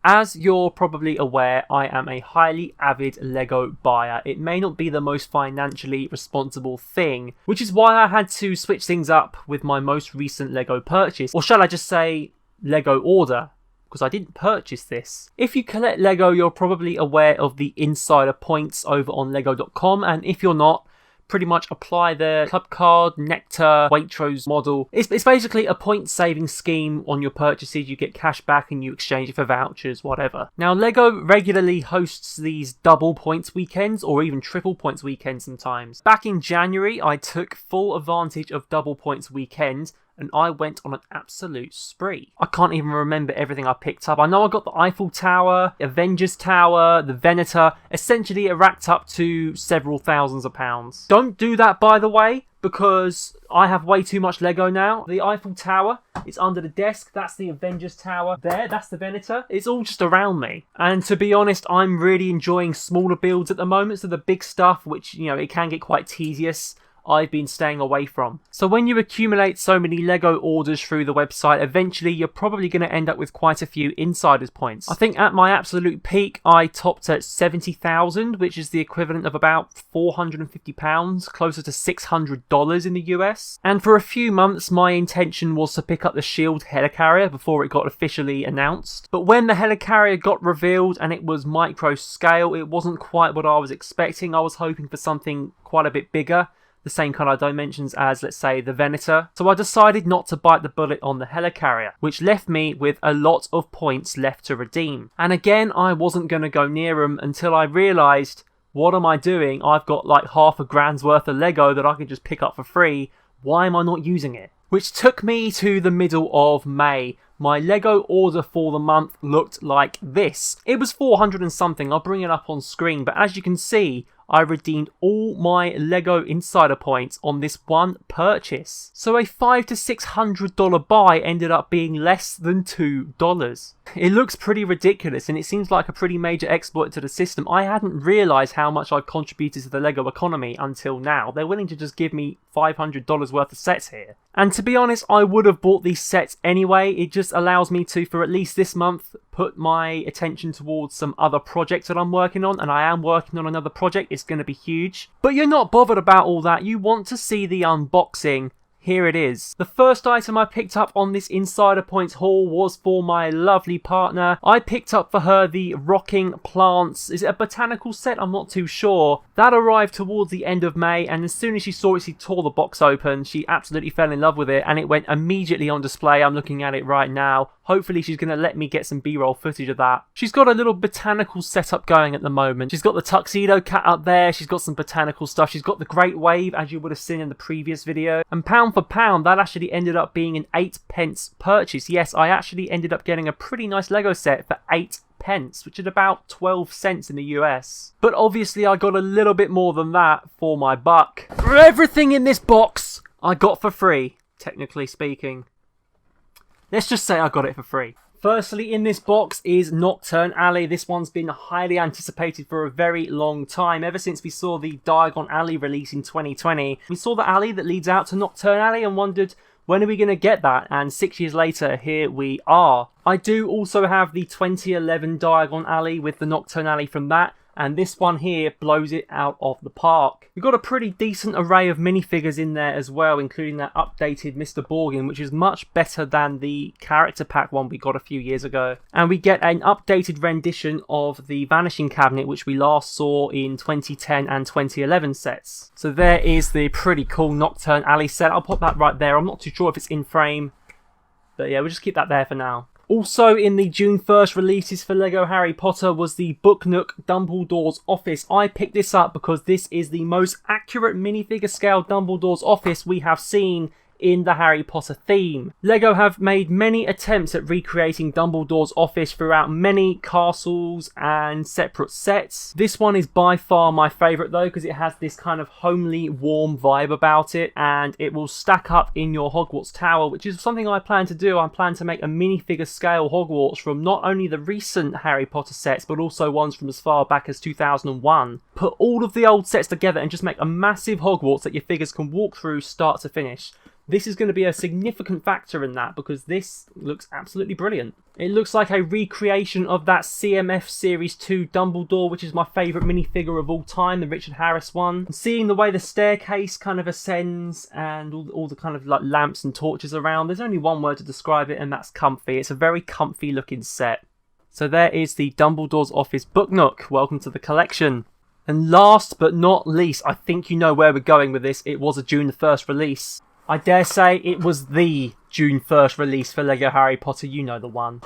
As you're probably aware, I am a highly avid Lego buyer. It may not be the most financially responsible thing, which is why I had to switch things up with my most recent Lego purchase. Or shall I just say Lego order? Because I didn't purchase this. If you collect Lego, you're probably aware of the insider points over on lego.com, and if you're not, pretty much apply the club card, Nectar, Waitrose model. It's basically a point saving scheme on your purchases. You get cash back and you exchange it for vouchers, whatever. Now, Lego regularly hosts these double points weekends or even triple points weekends sometimes. Back in January, I took full advantage of double points weekend and I went on an absolute spree. I can't even remember everything I picked up. I know I got the Eiffel Tower, Avengers Tower, the Venator. Essentially, it racked up to several thousands of pounds. Don't do that, by the way, because I have way too much Lego now. The Eiffel Tower is under the desk. That's the Avengers Tower. There, that's the Venator. It's all just around me. And to be honest, I'm really enjoying smaller builds at the moment. So the big stuff, which, you know, it can get quite tedious, I've been staying away from. So when you accumulate so many Lego orders through the website, eventually you're probably going to end up with quite a few insiders points. I think at my absolute peak, I topped at 70,000, which is the equivalent of about £450, closer to $600 in the US. And for a few months, my intention was to pick up the Shield helicarrier before it got officially announced. But when the helicarrier got revealed and it was micro scale, it wasn't quite what I was expecting. I was hoping for something quite a bit bigger, the same kind of dimensions as, let's say, the Venator. So I decided not to bite the bullet on the helicarrier, which left me with a lot of points left to redeem. And again, I wasn't going to go near them until I realised, what am I doing? I've got like £500 worth of Lego that I can just pick up for free. Why am I not using it? Which took me to the middle of May. My Lego order for the month looked like this. It was 400 and something. I'll bring it up on screen, but as you can see, I redeemed all my Lego Insider points on this one purchase. So a $500 to $600 buy ended up being less than $2. It looks pretty ridiculous and it seems like a pretty major exploit to the system. I hadn't realised how much I've contributed to the Lego economy until now. They're willing to just give me $500 worth of sets here. And to be honest, I would have bought these sets anyway. It just allows me to, for at least this month, put my attention towards some other projects that I'm working on, and I am working on another project. It's going to be huge. But you're not bothered about all that. You want to see the unboxing. Here it is. The first item I picked up on this Insider Points haul was for my lovely partner. I picked up for her the Rocking Plants. Is it a botanical set? I'm not too sure. That arrived towards the end of May, and as soon as she saw it, she tore the box open. She absolutely fell in love with it, and it went immediately on display. I'm looking at it right now. Hopefully she's going to let me get some B-roll footage of that. She's got a little botanical setup going at the moment. She's got the tuxedo cat up there. She's got some botanical stuff. She's got the Great Wave, as you would have seen in the previous video. And pound for pound, that actually ended up being an 8p purchase. Yes, I actually ended up getting a pretty nice Lego set for 8p, which is about 12 cents in the US. But obviously I got a little bit more than that for my buck. Everything in this box I got for free, technically speaking. Let's just say I got it for free. Firstly, in this box is Nocturn Alley. This one's been highly anticipated for a very long time. Ever since we saw the Diagon Alley release in 2020. We saw the alley that leads out to Nocturn Alley and wondered, when are we going to get that? And 6 years later, here we are. I do also have the 2011 Diagon Alley with the Nocturn Alley from that. And this one here blows it out of the park. We've got a pretty decent array of minifigures in there as well, including that updated Mr. Borgin, which is much better than the character pack one we got a few years ago. And we get an updated rendition of the Vanishing Cabinet, which we last saw in 2010 and 2011 sets. So there is the pretty cool Nocturn Alley set. I'll pop that right there. I'm not too sure if it's in frame, but yeah, we'll just keep that there for now. Also in the June 1st releases for LEGO Harry Potter was the Book Nook Dumbledore's Office. I picked this up because this is the most accurate minifigure scale Dumbledore's office we have seen in the Harry Potter theme. LEGO have made many attempts at recreating Dumbledore's office throughout many castles and separate sets. This one is by far my favourite though, because it has this kind of homely, warm vibe about it, and it will stack up in your Hogwarts tower, which is something I plan to do. I plan to make a minifigure scale Hogwarts from not only the recent Harry Potter sets, but also ones from as far back as 2001. Put all of the old sets together and just make a massive Hogwarts that your figures can walk through start to finish. this is going to be a significant factor in that because this looks absolutely brilliant. It looks like a recreation of that CMF Series 2 Dumbledore, which is my favourite minifigure of all time, the Richard Harris one. And seeing the way the staircase kind of ascends and all the kind of like lamps and torches around, there's only one word to describe it, and that's comfy. It's a very comfy looking set. So there is the Dumbledore's Office Book Nook. Welcome to the collection. And last but not least, I think you know where we're going with this. It was a June the 1st release. I dare say it was the June 1st release for LEGO Harry Potter. You know the one.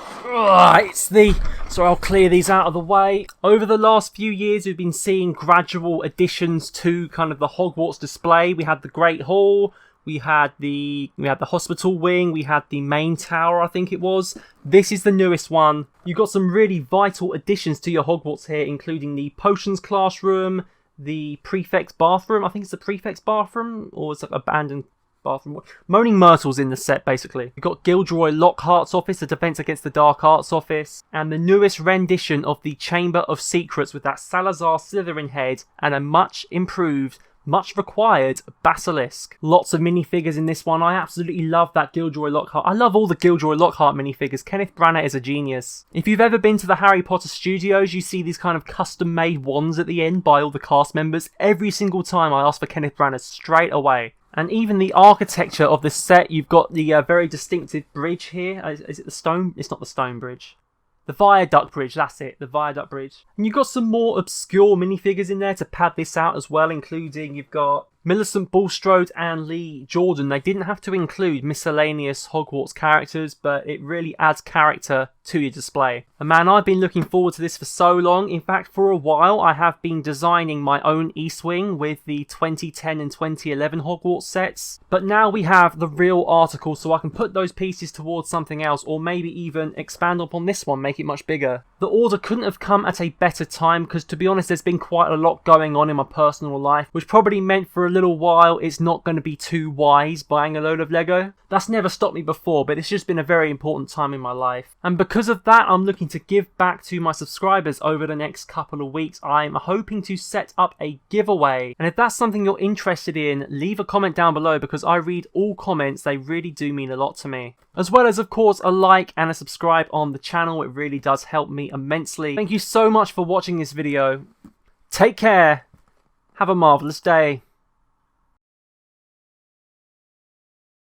So I'll clear these out of the way. Over the last few years, we've been seeing gradual additions to kind of the Hogwarts display. We had the Great Hall. We had the hospital wing. We had the main tower, I think it was. This is the newest one. You've got some really vital additions to your Hogwarts here, including the potions classroom, the prefect's bathroom. I think it's the prefect's bathroom, or it's like abandoned bathroom. Moaning Myrtle's in the set, basically. We've got Gilderoy Lockhart's office, the Defense Against the Dark Arts office, and the newest rendition of the Chamber of Secrets with that Salazar Slytherin head and a much improved, much required basilisk. Lots of minifigures in this one. I absolutely love that Gilderoy Lockhart. I love all the Gilderoy Lockhart minifigures. Kenneth Branagh is a genius. If you've ever been to the Harry Potter studios, you see these kind of custom-made wands at the end by all the cast members. Every single time I ask for Kenneth Branagh straight away. And even the architecture of this set, you've got the very distinctive bridge here. Is it the stone? It's not the stone bridge. The viaduct bridge, that's it, the viaduct bridge. And you've got some more obscure minifigures in there to pad this out as well, including you've got Millicent Bulstrode and Lee Jordan. They didn't have to include miscellaneous Hogwarts characters, but it really adds character to your display. And man, I've been looking forward to this for so long. In fact, for a while, I have been designing my own East Wing with the 2010 and 2011 Hogwarts sets. But now we have the real article, so I can put those pieces towards something else, or maybe even expand upon this one, make it much bigger. The order couldn't have come at a better time, because to be honest, there's been quite a lot going on in my personal life, which probably meant for a little while it's not going to be too wise buying a load of Lego. That's never stopped me before, but it's just been a very important time in my life. And because of that, I'm looking to give back to my subscribers over the next couple of weeks. I'm hoping to set up a giveaway. And if that's something you're interested in, leave a comment down below because I read all comments. They really do mean a lot to me. As well as, of course, a like and a subscribe on the channel. It really does help me immensely. Thank you so much for watching this video. Take care. Have a marvellous day.